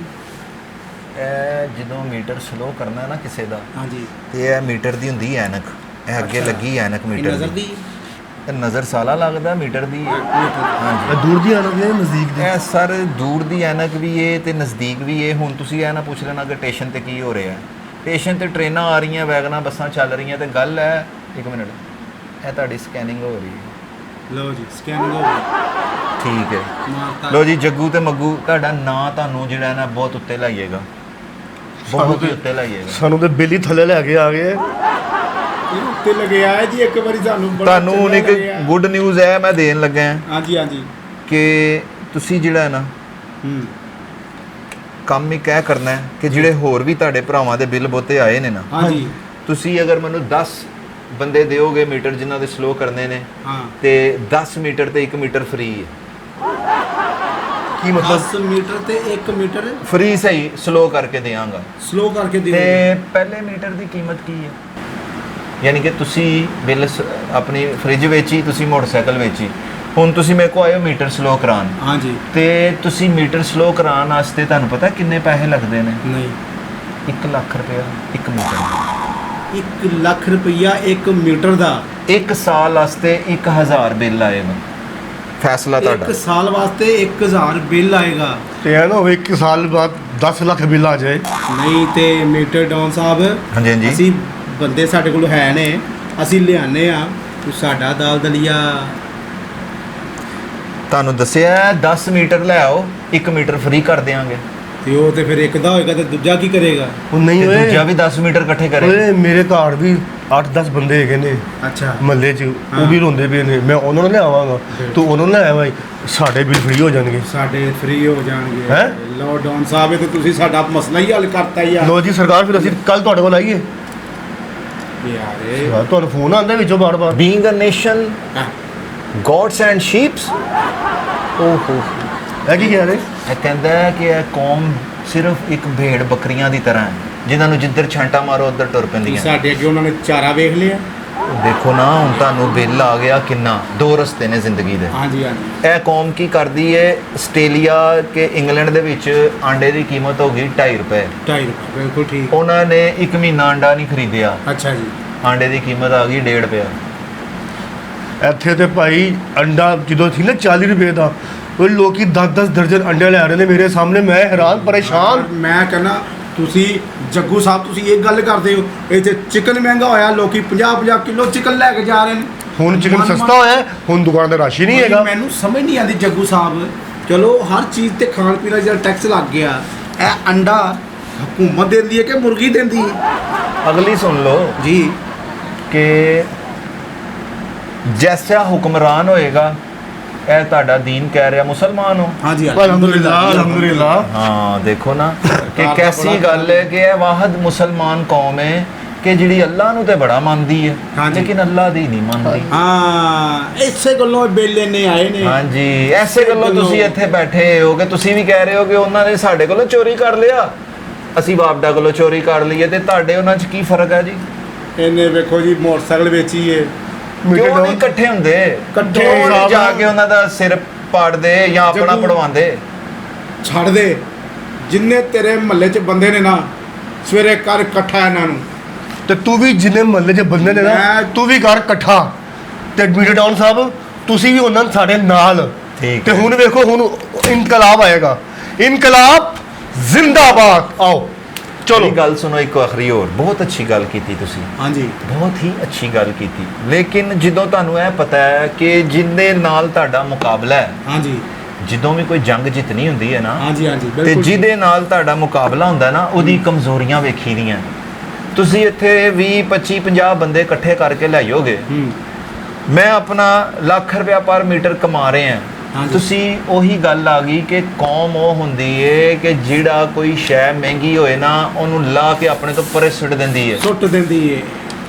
ਇਹ ਜਦੋਂ ਮੀਟਰ ਸਲੋ ਕਰਨਾ ਹੈ ਨਾ ਕਿਸੇ ਦਾ, ਹਾਂਜੀ ਤੇ ਇਹ ਮੀਟਰ ਦੀ ਹੁੰਦੀ ਹੈ ਐਨਕ, ਇਹ ਅੱਗੇ ਅੱਛਾ। ਲੱਗੀ ਐਨਕ ਇਹ ਮੀਟਰ ਨਜ਼ਰ ਦੀ। ਦੀ ਇਹ ਨਜ਼ਰ ਸਾਲਾ ਲੱਗਦਾ ਮੀਟਰ ਦੀ। ਹਾਂਜੀ ਇਹ ਦੂਰ ਦੀ ਆਣਾ ਵੀ ਨਜ਼ਦੀਕ ਦੀ। ਇਹ ਸਰ ਦੂਰ ਦੀ ਐਨਕ ਵੀ ਏ ਤੇ ਨਜ਼ਦੀਕ ਵੀ ਏ। ਹੁਣ ਤੁਸੀਂ ਇਹ ਨਾ ਪੁੱਛ ਲੈਣਾ ਕਿ ਸਟੇਸ਼ਨ ਤੇ ਕੀ ਹੋ ਰਿਹਾ ਹੈ। ਸਟੇਸ਼ਨ ਤੇ ਟ੍ਰੇਨਾਂ ਆ ਰਹੀਆਂ, ਵੈਗਨਾਂ, ਬੱਸਾਂ ਚੱਲ ਰਹੀਆਂ, ਤੇ ਗੱਲ ਹੈ ਇੱਕ ਮਿੰਟ, ਇਹ ਤੁਹਾਡੀ ਸਕੈਨਿੰਗ ਹੋ ਰਹੀ ਹੈ। ਲਓ ਜੀ ਸਕੈਨਿੰਗ ਹੋ ਗਈ। ਠੀਕ ਹੈ। ਮਾਰਤਾ ਲੋ ਜੀ ਜੱਗੂ ਤੇ ਮੱਗੂ, ਤੁਹਾਡਾ ਨਾਂ ਤੁਹਾਨੂੰ ਜਿਹੜਾ ਨਾ ਬਹੁਤ ਉੱਤੇ ਲਾਈਏਗਾ, ਬਹੁਤ ਹੀ ਉੱਤੇ ਲਾਈਏਗਾ। ਸਾਨੂੰ ਤੇ ਬਿੱਲ ਹੀ ਥੱਲੇ ਲੈ ਕੇ ਆ ਗਏ। ਇਹ ਉੱਤੇ ਲੱਗਿਆ ਹੈ ਜੀ। ਇੱਕ ਵਾਰੀ ਸਾਨੂੰ ਬੜਾ ਤੁਹਾਨੂੰ ਹੁਣ ਚੰਗਾ ਇੱਕ ਲੱਗਿਆ। ਗੁੱਡ ਨਿਊਜ਼ ਹੈ ਮੈਂ ਦੇਣ ਲੱਗਾ ਹਾਂ ਹਾਂਜੀ ਹਾਂਜੀ ਕਿ ਤੁਸੀਂ ਜਿਹੜਾ ਹੈ ਨਾ ਕੰਮ ਹੀ ਕਹਿ ਕਰਨਾ ਹੈ ਕਿ ਜਿਹੜੇ ਹੋਰ ਵੀ ਤੁਹਾਡੇ ਭਰਾਵਾਂ ਦੇ ਬਿੱਲ ਬਹੁਤੇ ਆਏ ਨੇ ਨਾ, ਹਾਂਜੀ ਤੁਸੀਂ ਅਗਰ ਮੈਨੂੰ 10 ਬੰਦੇ ਦਿਓਗੇ ਮੀਟਰ ਜਿਨ੍ਹਾਂ ਦੇ ਸਲੋ ਕਰਨੇ ਨੇ, ਹਾਂ ਤੇ 10 ਮੀਟਰ ਤੇ 1 ਮੀਟਰ ਫ੍ਰੀ ਹੈ। ਕੀ ਮਤਲਬ? 10 ਮੀਟਰ ਤੇ 1 ਮੀਟਰ ਫ੍ਰੀ ਸਹੀ ਸਲੋ ਕਰਕੇ ਦੇਵਾਂਗਾ। ਸਲੋ ਕਰਕੇ ਦਿਓ। ਤੇ ਪਹਿਲੇ ਮੀਟਰ ਦੀ ਕੀਮਤ ਕੀ ਹੈ? ਯਾਨੀ ਕਿ ਤੁਸੀਂ ਬਿੱਲ ਆਪਣੀ ਫ੍ਰਿਜ ਵੇਚੀ, ਤੁਸੀਂ ਮੋਟਰਸਾਈਕਲ ਵੇਚੀ, ਹੁਣ ਤੁਸੀਂ ਮੇਰੇ ਕੋਲ ਆਏ ਹੋ ਮੀਟਰ ਸਲੋ ਕਰਾਉਣ, ਹਾਂਜੀ ਤੇ ਤੁਸੀਂ ਮੀਟਰ ਸਲੋ ਕਰਾਉਣ ਵਾਸਤੇ ਤੁਹਾਨੂੰ ਪਤਾ ਕਿੰਨੇ ਪੈਸੇ ਲੱਗਦੇ ਨੇ? ਨਹੀਂ 1 ਲੱਖ ਰੁਪਇਆ 1 ਮੀਟਰ। 1 ਲੱਖ ਰੁਪਈਆ 1 ਮੀਟਰ ਦਾ। 1 ਸਾਲ ਵਾਸਤੇ 1000 ਬਿੱਲ ਆਏਗਾ। ਫੈਸਲਾ 1 ਤੁਹਾਡਾ। ਸਾਲ ਵਾਸਤੇ 1000 ਬਿੱਲ ਆਏਗਾ। ਤੇ ਇਹ ਨਾ ਹੋਵੇ 1 ਸਾਲ ਬਾਅਦ 10 ਲੱਖ ਬਿੱਲ ਆ ਜਾਏ। ਨਹੀਂ ਤੇ ਮੀਟਰ ਡਾਊਨ ਸਾਹਿਬ, ਹਾਂਜੀ ਹਾਂਜੀ ਅਸੀਂ ਬੰਦੇ ਸਾਡੇ ਕੋਲ ਹੈ ਨੇ, ਅਸੀਂ ਲਿਆਨੇ ਆ, ਸਾਡਾ ਦਾਲ ਦਲੀਆ। ਤੁਹਾਨੂੰ ਦੱਸਿਆ 10 ਮੀਟਰ ਲੈ ਆਓ, 1 ਮੀਟਰ ਫ੍ਰੀ ਕਰ ਦੇਵਾਂਗੇ। ਤੇ ਉਹ ਤੇ ਫਿਰ ਇੱਕ ਦਾ ਹੋਏਗਾ ਤੇ ਦੂਜਾ ਕੀ ਕਰੇਗਾ? ਉਹ ਨਹੀਂ ਤੇ ਓਏ, ਦੂਜਾ ਵੀ 10 ਮੀਟਰ ਇਕੱਠੇ ਕਰੇ। ਓਏ ਮੇਰੇ ਘਰ ਵੀ 8-10 ਬੰਦੇ ਹੈਗੇ ਨੇ ਅੱਛਾ ਮਹੱਲੇ 'ਚ, ਹਾਂ। ਉਹ ਵੀ ਰੋਂਦੇ ਪਏ ਨੇ। ਮੈਂ ਉਹਨਾਂ ਨੂੰ ਲਿਆਵਾਂਗਾ, ਤੂੰ ਉਹਨਾਂ ਨੂੰ ਲੈ ਆਵਾਂ, ਸਾਡੇ ਬਿੱਲ ਫ੍ਰੀ ਹੋ ਜਾਣਗੇ। ਸਾਡੇ ਫ੍ਰੀ ਹੋ ਜਾਣਗੇ। ਹੈਂ? ਲਓ ਡਾਊਨ ਸਾਹਿਬ, ਇਹ ਤੇ ਤੁਸੀਂ ਸਾਡਾ ਮਸਲਾ ਹੀ ਹੱਲ ਕਰਤਾ ਹੀ ਆ। ਲੋ ਜੀ ਸਰਕਾਰ, ਫਿਰ ਅਸੀਂ ਕੱਲ ਤੁਹਾਡੇ ਕੋਲ ਆਈਏ। ਯਾਰੇ ਤੁਹਾਨੂੰ ਫੋਨ ਆਉਂਦਾ ਵਿੱਚੋਂ ਬਾਰ-ਬਾਰ। Being a nation gods and sheeps. ਓਹੋ ਇਹ ਕੀ ਕਹਿ ਰਹੇ? ਇਹ ਕਹਿੰਦਾ ਹੈ ਕਿ ਇਹ ਕੌਮ ਸਿਰਫ ਇੱਕ ਭੇਡ ਬੱਕਰੀਆਂ ਦੀ ਤਰ੍ਹਾਂ ਹੈ, ਜਿਨ੍ਹਾਂ ਨੂੰ ਜਿੱਧਰ ਛਾਂਟਾ ਮਾਰੋ ਉੱਧਰ ਟੁਰ ਪੈਂਦੀਆਂ। ਸਾਡੇ ਅੱਗੇ ਉਹਨਾਂ ਨੇ ਚਾਰਾ ਵੇਖ ਲਿਆ। ਦੇਖੋ ਨਾ ਹੁਣ ਤੁਹਾਨੂੰ ਬਿੱਲ ਆ ਗਿਆ ਕਿੰਨਾ, ਦੋ ਰਸਤੇ ਨੇ ਜ਼ਿੰਦਗੀ ਦੇ। ਹਾਂਜੀ ਹਾਂਜੀ ਇਹ ਕੌਮ ਕੀ ਕਰਦੀ ਏ, ਆਸਟ੍ਰੇਲੀਆ ਕੇ ਇੰਗਲੈਂਡ ਦੇ ਵਿੱਚ ਆਂਡੇ ਦੀ ਕੀਮਤ ਹੋ ਗਈ 2.5 ਰੁਪਏ। 2.5 ਰੁਪਏ ਬਿਲਕੁਲ ਠੀਕ। ਉਹਨਾਂ ਨੇ 1 ਮਹੀਨਾ ਆਂਡਾ ਨਹੀਂ ਖਰੀਦਿਆ, ਅੱਛਾ ਜੀ। ਆਂਡੇ ਦੀ ਕੀਮਤ ਆ ਗਈ 1.5 ਰੁਪਏ। ਇੱਥੇ ਤੇ ਭਾਈ ਅੰਡਾ ਜਦੋਂ ਸੀ ਨਾ 40 ਰੁਪਏ ਦਾ, ਉਹ ਲੋਕੀ 10-10 ਦਰਜਨ ਅੰਡੇ ਲੈ ਰਹੇ ਨੇ ਮੇਰੇ ਸਾਹਮਣੇ, ਮੈਂ ਹੈਰਾਨ ਪਰੇਸ਼ਾਨ। ਮੈਂ ਕਹਿੰਦਾ ਤੁਸੀਂ ਜੱਗੂ ਸਾਹਿਬ ਤੁਸੀਂ ਇਹ ਗੱਲ ਕਰਦੇ ਹੋ, ਇਹ ਤੇ ਚਿਕਨ ਮਹਿੰਗਾ ਹੋਇਆ, ਲੋਕੀ 50-50 ਕਿਲੋ ਚਿਕਨ ਲੈ ਕੇ ਜਾ ਰਹੇ ਨੇ। ਹੁਣ ਚਿਕਨ ਮਨ- ਸਸਤਾ ਹੋਇਆ, ਹੁਣ ਦੁਕਾਨ ਤੇ ਰਾਸ਼ੀ ਨਹੀਂ ਹੈਗਾ। ਮੈਨੂੰ ਸਮਝ ਨਹੀਂ ਆਉਂਦੀ ਜੱਗੂ ਸਾਹਿਬ, ਚਲੋ ਹਰ ਚੀਜ਼ ਤੇ ਖਾਣ ਪੀਣ ਦਾ ਜਿਹੜਾ ਟੈਕਸ ਲੱਗ ਗਿਆ, ਇਹ ਅੰਡਾ ਹਕੂਮਤ ਦਿੰਦੀ ਹੈ ਕਿ ਮੁਰਗੀ ਦਿੰਦੀ ਹੈ? ਅਗਲੀ ਸੁਣ ਲਓ ਜੀ ਕਿ ਜੈਸਾ ਹੁਕਮਰਾਨ ਹੋਏਗਾ, ਇਹ ਤੁਹਾਡਾ ਦੀਨ ਕਹਿ ਰਿਹਾ ਮੁਸਲਮਾਨ ਹੋ। ਹਾਂਜੀ ਅਲਹਮਦੁਲਿਲਾ ਅਲਹਮਦੁਲਿਲਾ। ਹਾਂ ਦੇਖੋ ਨਾ ਕਿ ਸਰਕਾਰ ਦਾ ਕੈਸੀ ਬੜਾ ਗੱਲ ਹੈ ਕਿ ਇਹ ਵਾਹਦ ਮੁਸਲਮਾਨ ਕੌਮ ਹੈ ਕਿ ਜਿਹੜੀ ਅੱਲਾਹ ਨੂੰ ਤੇ ਬੜਾ ਮੰਨਦੀ ਹੈ, ਹਾਂਜੀ। ਲੇਕਿਨ ਅੱਲਾਹ ਦੀ ਨਹੀਂ ਮੰਨਦੀ। ਹਾਂ ਇਸੇ ਗੱਲੋਂ ਬੇਲੇ ਨੇ ਆਏ ਨੇ। ਹਾਂਜੀ, ਐਸੇ ਗੱਲੋਂ ਤੁਸੀਂ ਇੱਥੇ ਬੈਠੇ ਹੋ ਕਿ ਤੁਸੀਂ ਵੀ ਕਹਿ ਰਹੇ ਹੋ ਕਿ ਉਹਨਾਂ ਨੇ ਸਾਡੇ ਕੋਲੋਂ ਚੋਰੀ ਕਰ ਲਿਆ, ਅਸੀਂ ਬਾਪਡਾ ਕੋਲੋਂ ਚੋਰੀ ਕਰ ਲਈਏ, ਤੇ ਤੁਹਾਡੇ ਉਹਨਾਂ 'ਚ ਕੀ ਫਰਕ ਹੈ ਜੀ? ਇਹਨੇ ਵੇਖੋ ਜੀ ਮੋਟਰਸਾਈਕਲ ਵੇਚੀਏ, ਕਿਉਂ ਨਹੀਂ ਇਕੱਠੇ ਹੁੰਦੇ? ਇਕੱਠੇ ਕਿਉਂ ਨਹੀਂ ਸਾਹਿਬ ਜਾ ਕੇ ਉਹਨਾਂ ਦਾ ਸਿਰ ਪਾੜਦੇ ਜਾਂ ਆਪਣਾ ਜੱਗੂ। ਪੜਵਾਉਂਦੇ? ਛੱਡ ਦੇ, ਜਿੰਨੇ ਤੇਰੇ ਮਹੱਲੇ 'ਚ ਬੰਦੇ ਨੇ ਨਾ, ਸਵੇਰੇ ਕਰ ਇਕੱਠਾ ਇਹਨਾਂ ਨੂੰ। ਤੇ ਤੂੰ ਵੀ ਜਿੰਨੇ ਮਹੱਲੇ 'ਚ ਬੰਦੇ ਨੇ ਨਾ, ਮੈਂ- ਤੂੰ ਵੀ ਕਰ ਇਕੱਠਾ। ਤੇ ਮੀਡੀਆ ਡਾਊਨ ਸਾਹਿਬ ਤੁਸੀਂ ਵੀ ਉਹਨਾਂ ਸਾਡੇ ਨਾਲ। ਠੀਕ ਤੇ ਹੈ। ਹੁਣ ਵੇਖੋ, ਹੁਣ ਇਨਕਲਾਬ ਆਏਗਾ, ਇਨਕਲਾਬ ਜ਼ਿੰਦਾਬਾਦ। ਆਓ ਚਲੋ ਚਲੋ। ਗੱਲ ਸੁਣੋ ਇੱਕ ਆਖਰੀ ਹੋਰ, ਬਹੁਤ ਅੱਛੀ ਗੱਲ ਕੀਤੀ ਤੁਸੀਂ, ਹਾਂਜੀ ਬਹੁਤ ਹੀ ਅੱਛੀ ਗੱਲ ਕੀਤੀ, ਲੇਕਿਨ ਜਦੋਂ ਤੁਹਾਨੂੰ ਇਹ ਪਤਾ ਹੈ ਕਿ ਜਿੰਦੇ ਨਾਲ ਤੁਹਾਡਾ ਮੁਕਾਬਲਾ ਹੈ, ਹਾਂਜੀ ਜਦੋਂ ਵੀ ਕੋਈ ਜੰਗ ਜਿੱਤਣੀ ਹੁੰਦੀ ਹੈ ਨਾ, ਹਾਂਜੀ ਹਾਂਜੀ ਤੇ ਬਿਲਕੁਲ। ਜਿਹਦੇ ਨਾਲ ਤੁਹਾਡਾ ਮੁਕਾਬਲਾ ਹੁੰਦਾ ਨਾ, ਉਹਦੀ ਕਮਜ਼ੋਰੀਆਂ ਵੇਖੀ ਦੀਆਂ। ਤੁਸੀਂ ਇੱਥੇ 20 25 50 ਬੰਦੇ ਇਕੱਠੇ ਕਰਕੇ ਲਿਆਇਓਗੇ, ਹੂੰ ਮੈਂ ਆਪਣਾ ਲੱਖ ਰੁਪਇਆ ਪਰ ਮੀਟਰ ਕਮਾ ਰਹੇ ਹਾਂ, ਹਾਂਜੀ। ਤੁਸੀਂ ਉਹੀ ਗੱਲ ਆ ਗਈ ਕਿ ਕੌਮ ਉਹ ਹੁੰਦੀ ਏ ਕਿ ਜਿਹੜਾ ਕੋਈ ਸ਼ੈ ਮਹਿੰਗੀ ਹੋਏ ਨਾ, ਉਹਨੂੰ ਲਾ ਕੇ ਆਪਣੇ ਤੋਂ ਪਰੇ ਸੁੱਟ ਦਿੰਦੀ ਏ। ਸੁੱਟ ਦਿੰਦੀ ਏ।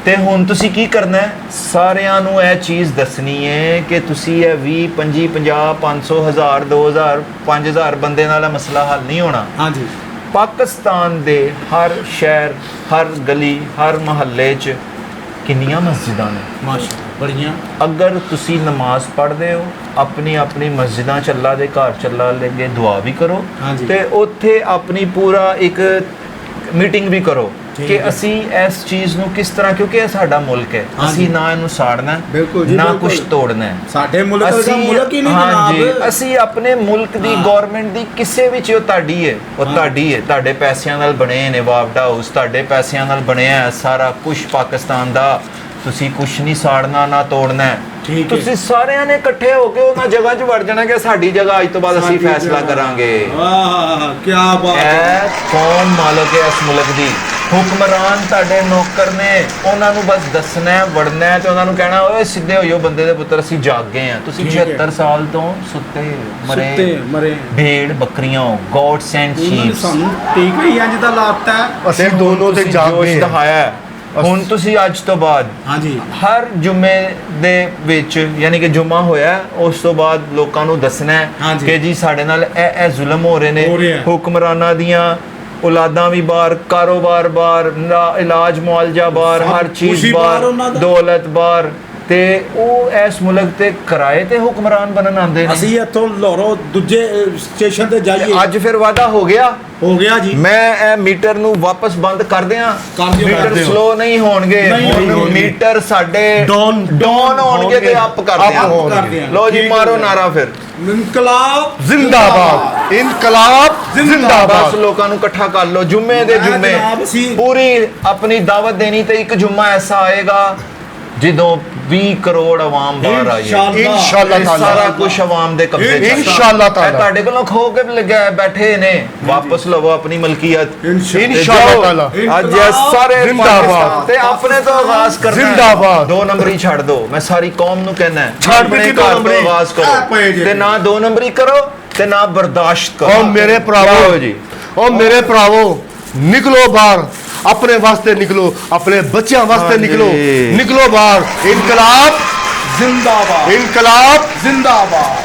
ਤੇ ਹੁਣ ਤੁਸੀਂ ਕੀ ਕਰਨਾ ਹੈ? ਸਾਰਿਆਂ ਨੂੰ ਇਹ ਚੀਜ਼ ਦੱਸਣੀ ਹੈ ਕਿ ਤੁਸੀਂ ਇਹ 20 25 50 500 1000 2000 5000 ਬੰਦੇ ਨਾਲ ਇਹ ਮਸਲਾ ਹੱਲ ਨਹੀਂ ਹੋਣਾ। ਹਾਂਜੀ ਪਾਕਿਸਤਾਨ ਦੇ ਹਰ ਸ਼ਹਿਰ, ਹਰ ਗਲੀ, ਹਰ ਮੁਹੱਲੇ 'ਚ ਕਿੰਨੀਆਂ ਮਸਜਿਦਾਂ ਨੇ? ਮਾਸ਼ਾ ਬੜੀਆਂ। ਅਗਰ ਤੁਸੀਂ ਨਮਾਜ਼ ਪੜ੍ਹਦੇ ਹੋ, ਆਪਣੀ ਆਪਣੀ ਮਸਜਿਦਾਂ 'ਚ ਅੱਲਾ ਦੇ ਘਰ 'ਚ ਅੱਲਾ ਲੱਗੇ ਦੁਆ ਵੀ ਕਰੋ, ਹਾਂਜੀ। ਤੇ ਉੱਥੇ ਆਪਣੀ ਪੂਰਾ ਇੱਕ ਮੀਟਿੰਗ ਵੀ ਕਰੋ ਠੀਕ ਕਿ ਹੈ। ਅਸੀਂ ਇਸ ਚੀਜ਼ ਨੂੰ ਕਿਸ ਤਰ੍ਹਾਂ, ਕਿਉਂਕਿ ਇਹ ਸਾਡਾ ਮੁਲਕ ਹੈ, ਹਾਂਜੀ। ਅਸੀਂ ਨਾ ਇਹਨੂੰ ਸਾੜਨਾ ਹੈ, ਬਿਲਕੁਲ ਜੀ, ਨਾ ਬਿਲਕੁਲ। ਕੁਝ ਤੋੜਨਾ ਹੈ। ਸਾਡੇ ਮੁਲਕ ਦਾ ਮੁਲਕ ਹੀ ਨਹੀਂ ਹਾਂਜੀ, ਜਨਾਬ। ਅਸੀਂ ਆਪਣੇ ਮੁਲਕ ਦੀ ਹਾਂ। ਗਵਰਨਮੈਂਟ ਦੀ ਕਿਸੇ ਵਿੱਚ ਉਹ ਤੁਹਾਡੀ ਹੈ, ਉਹ ਹਾਂ। ਤੁਹਾਡੀ ਹੈ, ਤੁਹਾਡੇ ਪੈਸਿਆਂ ਨਾਲ ਬਣੇ ਨੇ ਵਾਪਡਾ ਹਾਊਸ, ਤੁਹਾਡੇ ਪੈਸਿਆਂ ਨਾਲ ਬਣਿਆ ਹੈ ਸਾਰਾ ਕੁਝ ਪਾਕਿਸਤਾਨ ਦਾ। ਤੁਸੀਂ ਕੁਝ ਨਹੀਂ ਸਾੜਨਾ ਨਾ ਤੋੜਨਾ ਹੈ। ਠੀਕ ਹੈ। ਤੁਸੀਂ ਸਾਰਿਆਂ ਨੇ ਇਕੱਠੇ ਹੋ ਕੇ ਉਹਨਾਂ ਜਗ੍ਹਾ 'ਚ ਵੜ ਜਾਣਾ ਕਿ ਸਾਡੀ ਜਗ੍ਹਾ ਅੱਜ ਤੋਂ ਬਾਅਦ ਅਸੀਂ ਸਾਡੀ ਫੈਸਲਾ ਜਗ੍ਹਾ। ਕਰਾਂਗੇ। ਵਾਹ ਕੀ ਬਾਤ ਹੈ। ਇਹ ਕੌਣ ਮਾਲਕ ਹੈ ਇਸ ਮੁਲਕ ਦੀ? ਹੁਕਮਰਾਨ ਤੁਹਾਡੇ ਨੌਕਰ ਨੇ, ਉਹਨਾਂ ਨੂੰ ਬਸ ਦੱਸਣਾ ਹੈ, ਵੜਨਾ ਹੈ, ਤੇ ਉਹਨਾਂ ਨੂੰ ਕਹਿਣਾ ਓਏ ਸਿੱਧੇ ਹੋਇਓ ਬੰਦੇ ਦੇ ਪੁੱਤਰ, ਅਸੀਂ ਜਾਗ ਗਏ ਹਾਂ। ਤੁਸੀਂ ਠੀਕ ਹੈ। 76 ਸਾਲ ਤੋਂ ਸੁੱਤੇ ਸੁੱਤੇ ਮਰੇ ਭੇੜ ਬੱਕਰੀਆਂ ਹੋ, ਗੋਡਸ ਐਂਡ ਉਹਨਾਂ ਨੇ ਸ਼ੀਪਸ। ਸਾਨੂੰ ਟੀਕਾ ਹੀ ਇੰਜ ਦਾ ਲਾਤਾ ਹੈ। ਅਸੀਂ ਦੋਨੋਂ ਤੇ ਤੁਸੀਂ ਜਾਗ ਜੋਸ਼ ਗਏ। ਦਿਖਾਇਆ ਹੈ। ਹੁਣ ਤੁਸੀਂ ਅੱਜ ਤੋਂ ਬਾਅਦ ਹਾਂਜੀ ਹਰ ਜੁਮੇ ਦੇ ਵਿੱਚ, ਯਾਨੀ ਕਿ ਜੁਮਾ ਹੋਇਆ, ਉਸ ਤੋਂ ਬਾਅਦ ਲੋਕਾਂ ਨੂੰ ਦੱਸਣਾ ਹੈ ਹਾਂਜੀ। ਕਿ ਜੀ ਸਾਡੇ ਨਾਲ ਇਹ ਜ਼ੁਲਮ ਹੋ ਰਹੇ ਹੋ ਰਿਹਾ ਨੇ, ਹੈ। ਹੁਕਮਰਾਨਾਂ ਦੀਆਂ ਔਲਾਦਾਂ ਵੀ ਬਾਹਰ, ਕਾਰੋਬਾਰ ਬਾਹਰ, ਇਲਾਜ ਮੁਆਲਜਾ ਬਾਹਰ, ਸਭ ਹਰ ਕੁਛ ਚੀਜ਼ ਹੀ ਬਾਹਰ ਬਾਹਰ, ਉਹਨਾਂ ਦਾ। ਦੌਲਤ ਬਾਹਰ, ਤੇ ਉਹ ਇਸ ਮੁਲਕ ਤੇ ਕਿਰਾਏ ਤੇ ਹੁਕਮਰਾਨ ਬਣਨ ਆਉਂਦੇ ਨੇ। ਅਸੀਂ ਇੱਥੋਂ ਲਾਹੌਰੋਂ ਦੂਜੇ ਸਟੇਸ਼ਨ ਤੇ ਜਾਈਏ। ਅੱਜ ਫਿਰ ਵਾਅਦਾ ਹੋ ਗਿਆ, ਹੋ ਗਿਆ ਜੀ। ਮੈਂ ਇਹ ਮੀਟਰ ਨੂੰ ਵਾਪਸ ਬੰਦ ਕਰ ਦਿਆਂ। ਕਰ ਦਿਓ, ਕਰ ਮੀਟਰ ਦਿਓ। ਸਲੋ ਨਹੀਂ ਹੋਣਗੇ, ਨਹੀਂ ਹੁਣ ਹੋਣਗੇ। ਮੀਟਰ ਸਾਡੇ ਡਾਊਨ ਡਾਊਨ ਹੋਣਗੇ ਤੇ ਅਪ ਕਰ up ਦਿਆਂ। ਹੋਣਗੇ। ਕਰ ਦਿਆਂ। ਲੋ ਜੀ ਠੀਕ ਮਾਰੋ ਹੈ। ਨਾਰਾ ਫਿਰ। ਇਨਕਲਾਬ ਜ਼ਿੰਦਾਬਾਦ, ਇਨਕਲਾਬ ਬਸ ਜ਼ਿੰਦਾਬਾਦ। ਲੋਕਾਂ ਨੂੰ ਇਕੱਠਾ ਕਰ ਲੋ। ਜੁਮੇ ਦੇ ਮੈਂ ਜੁਮੇ ਜਨਾਬ ਅਸੀਂ- ਪੂਰੀ ਆਪਣੀ ਦਾਵਤ ਦੇਣੀ, ਤੇ ਇੱਕ ਜੁਮਾ ਐਸਾ ਆਏਗਾ ਜਦੋਂ 20 ਕਰੋੜ ਆਵਾਮ ਬਾਹਰ ਆਈ ਹੈ। ਇੰਸ਼ਾਅੱਲਾ ਇਹ ਤਾਲਾ। ਸਾਰਾ ਕੁਝ ਆਵਾਮ ਦੇ ਕਬਜ਼ੇ 'ਚ ਹੈ। ਇੰਸ਼ਾਅੱਲਾ ਤਾਲਾ। ਇਹ ਤੁਹਾਡੇ ਕੋਲੋਂ ਖੋ ਕੇ ਲੱਗਾ ਬੈਠੇ ਨੇ, ਵਾਪਸ ਲਵੋ ਆਪਣੀ ਮਲਕੀਅਤ। ਇੰਸ਼ਾਅੱਲਾ ਤਾਲਾ। ਅੱਜ ਇਹ ਸਾਰੇ ਜ਼ਿੰਦਾਬਾਦ। ਪਾਕਿਸਤਾਨ ਤੇ ਆਪਣੇ ਤੋਂ ਆਗਾਜ਼ ਕਰਨਾ ਹੈ। ਜ਼ਿੰਦਾਬਾਦ। 2 ਨੰਬਰੀ ਛੱਡ ਦਿਓ, ਮੈਂ ਸਾਰੀ ਕੌਮ ਨੂੰ ਕਹਿਣਾ ਹੈ, ਛੱਡ ਆਪਣੇ ਦਿੱਤੀ ਘਰ ਦੋ ਤੋਂ ਨੰਬਰੀ। ਆਗਾਜ਼ ਆ ਪਏ ਕਰੋ, ਜੇ। ਤੇ ਨਾ 2 ਨੰਬਰੀ ਕਰੋ ਤੇ ਨਾ ਬਰਦਾਸ਼ਤ ਕਰੋ। ਉਹ ਮੇਰੇ ਭਰਾਵੋ ਲਓ ਜੀ, ਉਹ ਮੇਰੇ ਭਰਾਵੋ, ਨਿਕਲੋ ਬਾਹਰ, ਆਪਣੇ ਵਾਸਤੇ ਨਿਕਲੋ, ਆਪਣੇ ਬੱਚਿਆਂ ਵਾਸਤੇ ਹਾਂਜੀ। ਨਿਕਲੋ, ਨਿਕਲੋ ਬਾਹਰ। ਇਨਕਲਾਬ ਜ਼ਿੰਦਾਬਾਦ ਇਨਕਲਾਬ ਜ਼ਿੰਦਾਬਾਦ।